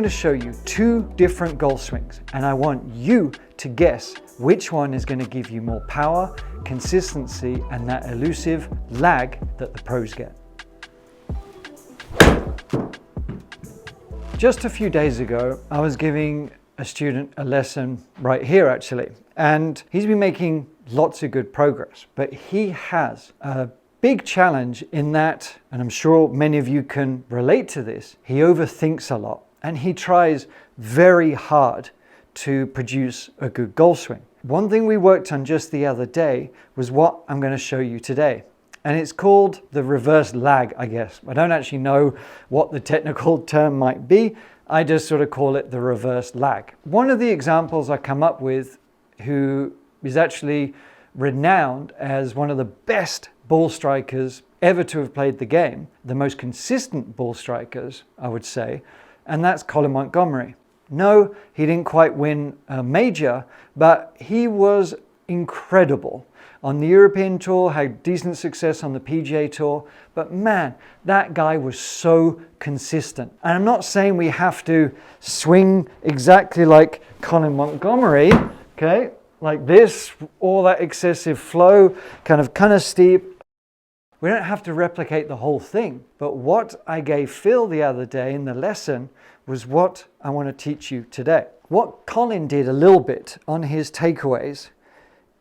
I'm going to show you two different golf swings, and I want you to guess which one is going to give you more power, consistency, and that elusive lag that the pros get. Just a few days ago, I was giving a student a lesson right here actually, and he's been making lots of good progress, but he has a big challenge in that, and I'm sure many of you can relate to this, he overthinks a lot and he tries very hard to produce a good golf swing. One thing we worked on just the other day was what I'm going to show you today. And it's called the reverse lag, I guess. I don't actually know what the technical term might be. I just sort of call it the reverse lag. One of the examples I come up with, who is actually renowned as one of the best ball strikers ever to have played the game, the most consistent ball strikers, I would say, and that's Colin Montgomerie. No, he didn't quite win a major, but he was incredible on the European Tour, had decent success on the PGA Tour, but man, that guy was so consistent. And I'm not saying we have to swing exactly like Colin Montgomerie, okay, like this, all that excessive flow, kind of steep. We don't have to replicate the whole thing, but what I gave Phil the other day in the lesson was what I want to teach you today. What Colin did a little bit on his takeaways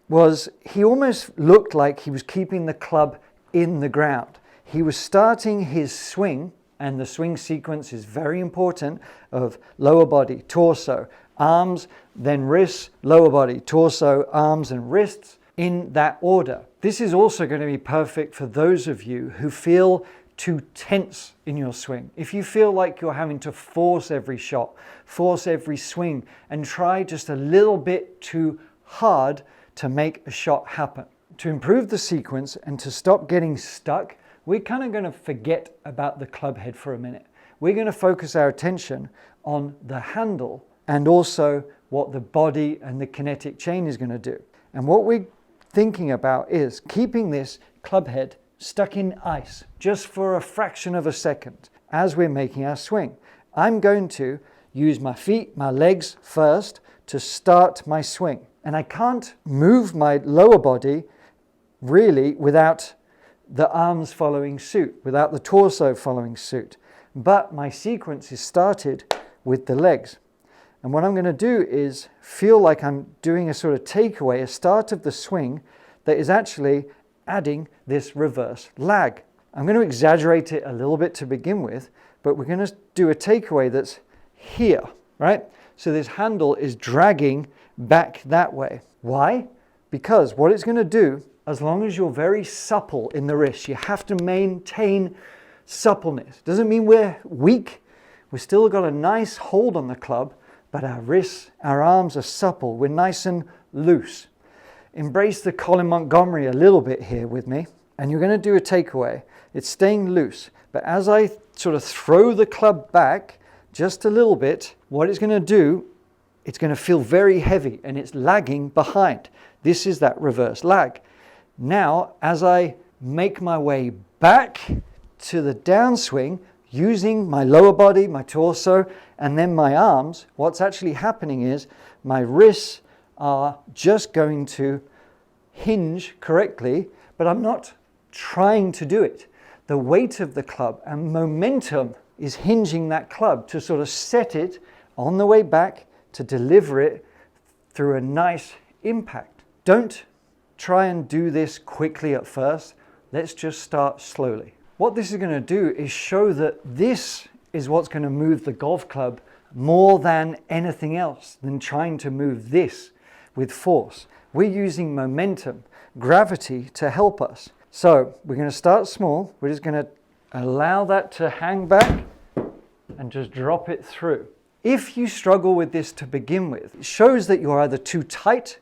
was he almost looked like he was keeping the club in the ground. He was starting his swing, and the swing sequence is very important, of lower body, torso, arms, then wrists, lower body, torso, arms, and wrists, in that order. This is also going to be perfect for those of you who feel too tense in your swing. If you feel like you're having to force every shot, force every swing, and try just a little bit too hard to make a shot happen. To improve the sequence and to stop getting stuck, we're kind of going to forget about the club head for a minute. We're going to focus our attention on the handle and also what the body and the kinetic chain is going to do. And what we're thinking about is keeping this club head stuck in ice just for a fraction of a second as we're making our swing. I'm going to use my feet, my legs first to start my swing. And I can't move my lower body really without the arms following suit, without the torso following suit. But my sequence is started with the legs. And what I'm going to do is feel like I'm doing a sort of takeaway, a start of the swing that is actually adding this reverse lag. I'm going to exaggerate it a little bit to begin with, but we're going to do a takeaway that's here, right? So this handle is dragging back that way. Why? Because what it's going to do, as long as you're very supple in the wrist, you have to maintain suppleness. Doesn't mean we're weak. We've still got a nice hold on the club, but our wrists, our arms are supple. We're nice and loose. Embrace the Colin Montgomerie a little bit here with me, and you're going to do a takeaway. It's staying loose, but as I sort of throw the club back just a little bit, what it's going to do, it's going to feel very heavy and it's lagging behind. This is that reverse lag. Now, as I make my way back to the downswing, using my lower body, my torso, and then my arms, what's actually happening is my wrists are just going to hinge correctly, but I'm not trying to do it. The weight of the club and momentum is hinging that club to sort of set it on the way back to deliver it through a nice impact. Don't try and do this quickly at first. Let's just start slowly. What this is going to do is show that this is what's going to move the golf club more than anything else, than trying to move this with force. We're using momentum, gravity to help us. So we're going to start small. We're just going to allow that to hang back and just drop it through. If you struggle with this to begin with, it shows that you're either too tight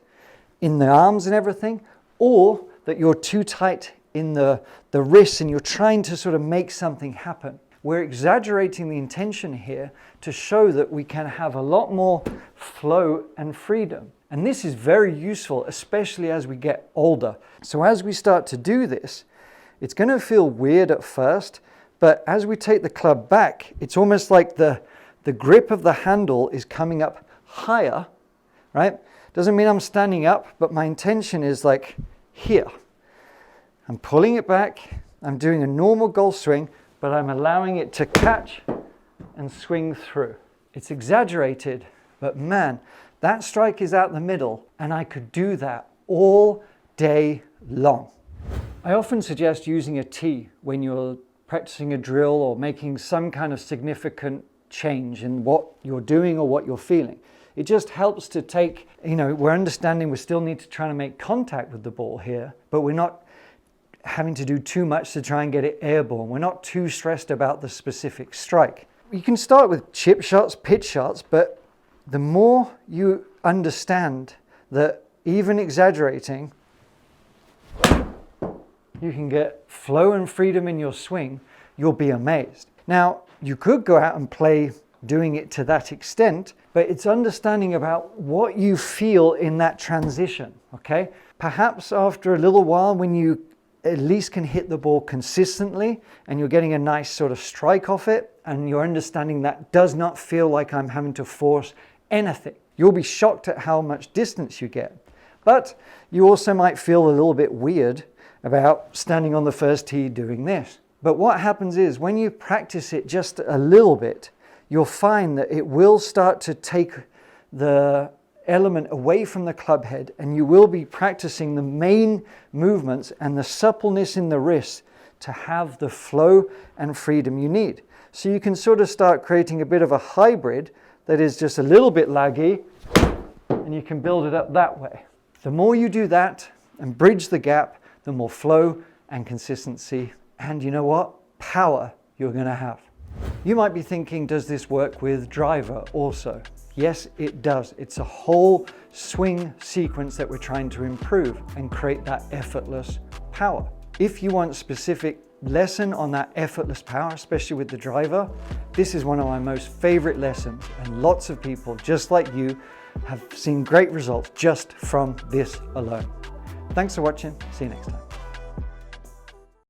in the arms and everything, or that you're too tight in the wrists and you're trying to sort of make something happen. We're exaggerating the intention here to show that we can have a lot more flow and freedom. And this is very useful, especially as we get older. So as we start to do this, it's going to feel weird at first, but as we take the club back, it's almost like the the grip of the handle is coming up higher, right? Doesn't mean I'm standing up, but my intention is like here. I'm pulling it back. I'm doing a normal golf swing, but I'm allowing it to catch and swing through. It's exaggerated, but man, that strike is out the middle, and I could do that all day long. I often suggest using a tee when you're practicing a drill or making some kind of significant change in what you're doing or what you're feeling. It just helps to take, we're understanding we still need to try to make contact with the ball here, but we're not having to do too much to try and get it airborne. We're not too stressed about the specific strike. You can start with chip shots, pitch shots, but the more you understand that even exaggerating, you can get flow and freedom in your swing, you'll be amazed. Now, you could go out and play doing it to that extent, but it's understanding about what you feel in that transition, okay? Perhaps after a little while, when you at least can hit the ball consistently and you're getting a nice sort of strike off it, and you're understanding that does not feel like I'm having to force anything. You'll be shocked at how much distance you get. But you also might feel a little bit weird about standing on the first tee doing this. But what happens is when you practice it just a little bit, you'll find that it will start to take the element away from the club head, and you will be practicing the main movements and the suppleness in the wrist to have the flow and freedom you need. So you can sort of start creating a bit of a hybrid that is just a little bit laggy, and you can build it up that way. The more you do that and bridge the gap, the more flow and consistency and power you're going to have. You might be thinking, does this work with driver also? Yes, it does. It's a whole swing sequence that we're trying to improve and create that effortless power. If you want specific lesson on that effortless power, especially with the driver, this is one of my most favorite lessons, and lots of people just like you have seen great results just from this alone. Thanks for watching. See you next time.